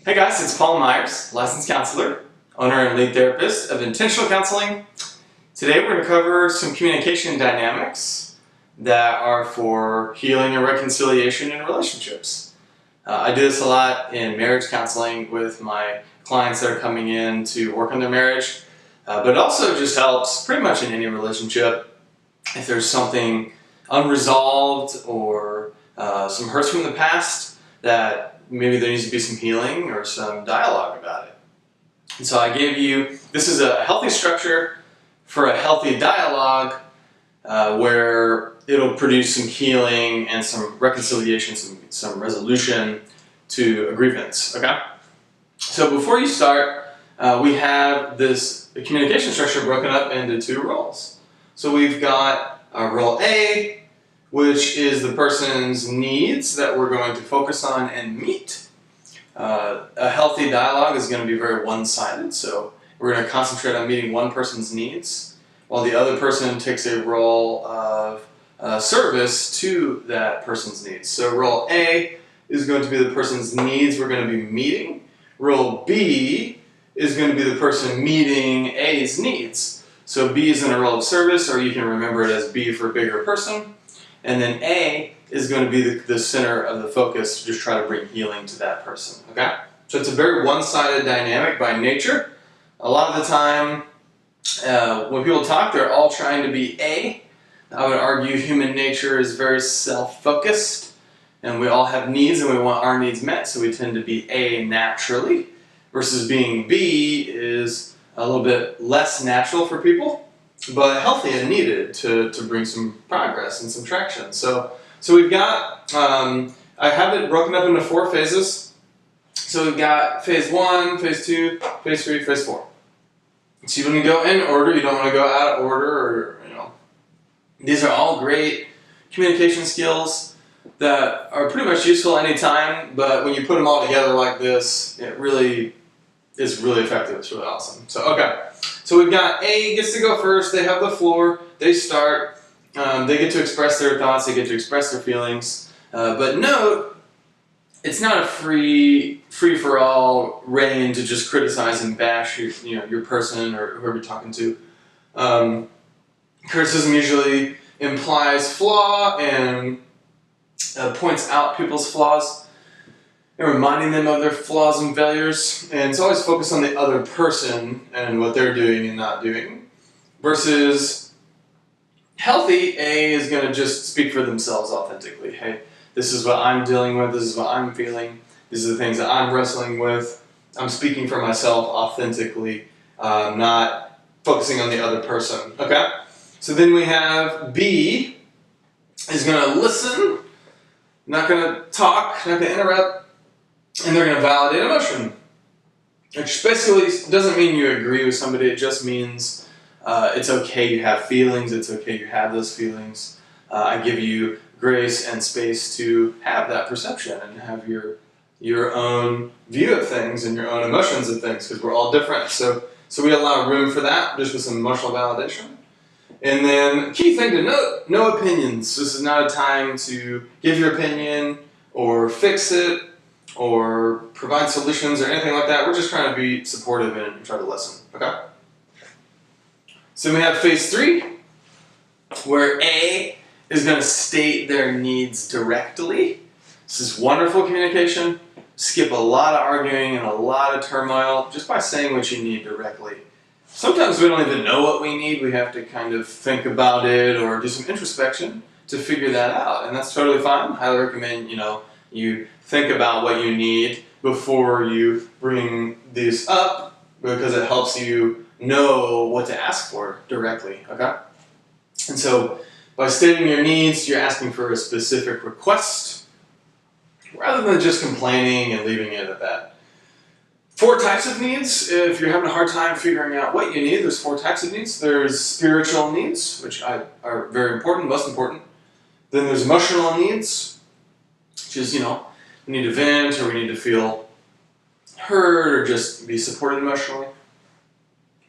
Hey guys, it's Paul Myers, licensed counselor, owner and lead therapist of Intentional Counseling. Today we're going to cover some communication dynamics that are for healing and reconciliation in relationships. I do this a lot in marriage counseling with my clients that are coming in to work on their marriage, but it also just helps pretty much in any relationship if there's something unresolved or some hurts from the past that maybe there needs to be some healing or some dialogue about it. And so I gave you, this is a healthy structure for a healthy dialogue where it'll produce some healing and some reconciliation, some resolution to a grievance, okay? So before you start, we have this communication structure broken up into two roles. So we've got role A, which is the person's needs that we're going to focus on and meet. A healthy dialogue is going to be very one-sided, so we're going to concentrate on meeting one person's needs, while the other person takes a role of service to that person's needs. So role A is going to be the person's needs we're going to be meeting. Role B is going to be the person meeting A's needs. So B is in a role of service, or you can remember it as B for bigger person. And then A is going to be the center of the focus to just try to bring healing to that person, okay? So it's a very one-sided dynamic by nature. A lot of the time, when people talk, they're all trying to be A. I would argue human nature is very self-focused, and we all have needs and we want our needs met, so we tend to be A naturally, versus being B is a little bit less natural for people, but healthy and needed to bring some progress and some traction. So we've got, I have it broken up into 4 phases. So we've got phase 1, phase 2, phase 3, phase 4. So you want to go in order, you don't want to go out of order, or, these are all great communication skills that are pretty much useful anytime, but when you put them all together like this, it really is really effective. It's really awesome. So, okay. So we've got A gets to go first, they have the floor, they start, they get to express their thoughts, they get to express their feelings, but note, it's not a free-for-all reign to just criticize and bash your person or whoever you're talking to. Criticism usually implies flaw and points out people's flaws, and reminding them of their flaws and failures, and it's always focused on the other person and what they're doing and not doing, versus healthy A is going to just speak for themselves authentically. Hey, this is what I'm dealing with, this is what I'm feeling, these are the things that I'm wrestling with, I'm speaking for myself authentically, not focusing on the other person, okay? So then we have B is going to listen, not going to talk, not going to interrupt, and they're going to validate emotion, which basically doesn't mean you agree with somebody. It just means it's okay you have feelings. It's okay you have those feelings. I give you grace and space to have that perception and have your own view of things and your own emotions of things, because we're all different. So we allow room for that, just with some emotional validation. And then key thing to note, no opinions. This is not a time to give your opinion or fix it or provide solutions or anything like that. We're just trying to be supportive and try to listen, okay? So we have phase 3, where A is going to state their needs directly. This is wonderful communication. Skip a lot of arguing and a lot of turmoil just by saying what you need directly. Sometimes we don't even know what we need. We have to kind of think about it or do some introspection to figure that out, and that's totally fine. I highly recommend, you think about what you need before you bring these up, because it helps you know what to ask for directly, okay? And so by stating your needs, you're asking for a specific request rather than just complaining and leaving it at that. 4 types of needs. If you're having a hard time figuring out what you need, there's 4 types of needs. There's spiritual needs, which are very important, most important. Then there's emotional needs, which is, we need to vent, or we need to feel heard, or just be supported emotionally.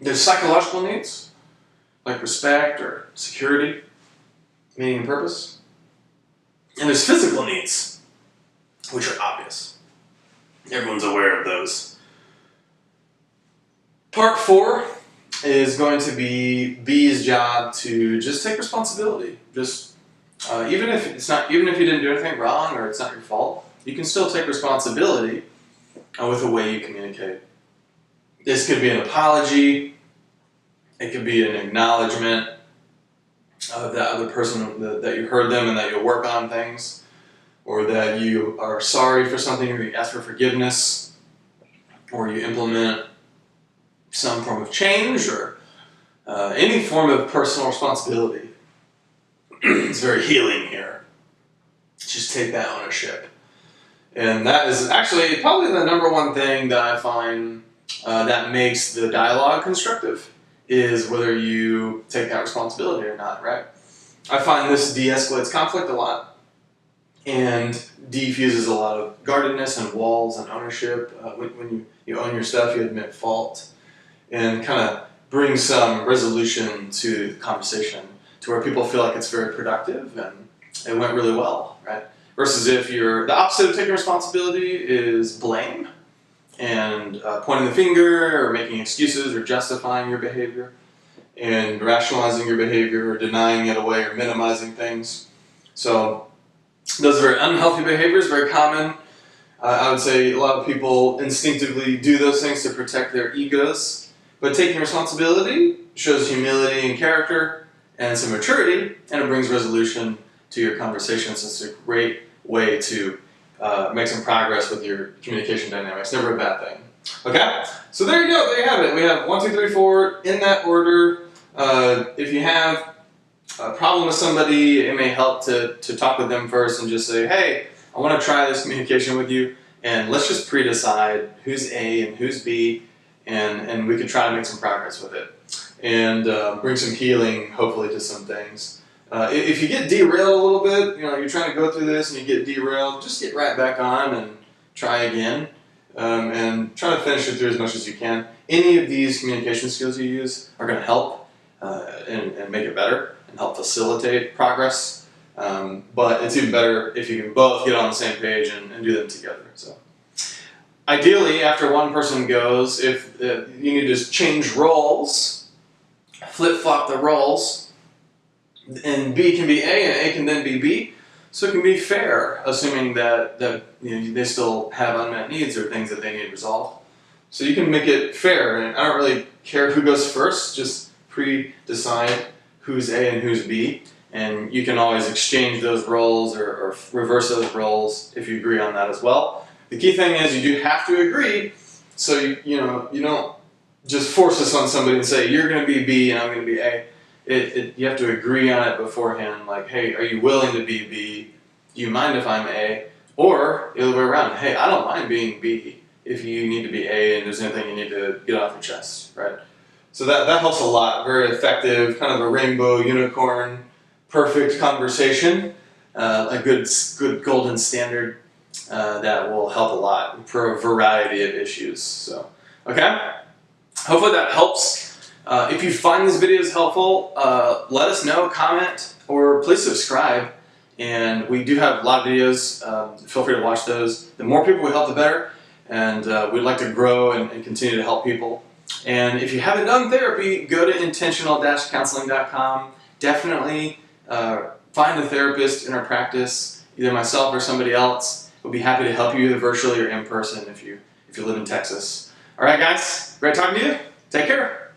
There's psychological needs, like respect or security, meaning and purpose. And there's physical needs, which are obvious. Everyone's aware of those. Part 4 is going to be B's job to just take responsibility. Just even if you didn't do anything wrong or it's not your fault, you can still take responsibility with the way you communicate. This could be an apology. It could be an acknowledgement of that other person that you heard them and that you'll work on things, or that you are sorry for something, or you ask for forgiveness, or you implement some form of change, or any form of personal responsibility. It's very healing here. Just take that ownership. And that is actually probably the number one thing that I find that makes the dialogue constructive, is whether you take that responsibility or not, right? I find this de-escalates conflict a lot and defuses a lot of guardedness and walls and ownership. When you own your stuff, you admit fault, and kind of brings some resolution to the conversation to where people feel like it's very productive and it went really well, right? Versus if the opposite of taking responsibility is blame and pointing the finger or making excuses or justifying your behavior and rationalizing your behavior or denying it away or minimizing things. So those are very unhealthy behaviors, very common. I would say a lot of people instinctively do those things to protect their egos, but taking responsibility shows humility and character and some maturity, and it brings resolution to your conversations. It's a great way to make some progress with your communication dynamics. Never a bad thing. Okay? So there you go. There you have it. We have 1, 2, 3, 4 in that order. If you have a problem with somebody, it may help to talk with them first and just say, hey, I want to try this communication with you, and let's just pre-decide who's A and who's B, and we can try to make some progress with it and bring some healing, hopefully, to some things. If you get derailed a little bit, you're trying to go through this and you get derailed, just get right back on and try again, and try to finish it through as much as you can. Any of these communication skills you use are going to help and make it better and help facilitate progress. But it's even better if you can both get on the same page and do them together. So, ideally, after one person goes, if you need to just change roles, flip-flop the roles, and B can be A and A can then be B, so it can be fair, assuming that they still have unmet needs or things that they need resolved. So you can make it fair, and I don't really care who goes first, just pre-decide who's A and who's B, and you can always exchange those roles or reverse those roles if you agree on that as well. The key thing is you do have to agree, so you don't just force this on somebody and say, you're going to be B and I'm going to be A. You have to agree on it beforehand, like, hey, are you willing to be B? Do you mind if I'm A? Or the other way around, hey, I don't mind being B if you need to be A and there's anything you need to get off your chest, right? So that helps a lot. Very effective, kind of a rainbow unicorn, perfect conversation, a good golden standard that will help a lot for a variety of issues. So, okay? Hopefully that helps. If you find these videos helpful, let us know, comment, or please subscribe. And we do have a lot of videos. Feel free to watch those. The more people we help, the better. And we'd like to grow and continue to help people. And if you haven't done therapy, go to intentional-counseling.com. Definitely find a therapist in our practice, either myself or somebody else. We'll be happy to help you either virtually or in person if you live in Texas. All right, guys. Great talking to you. Take care.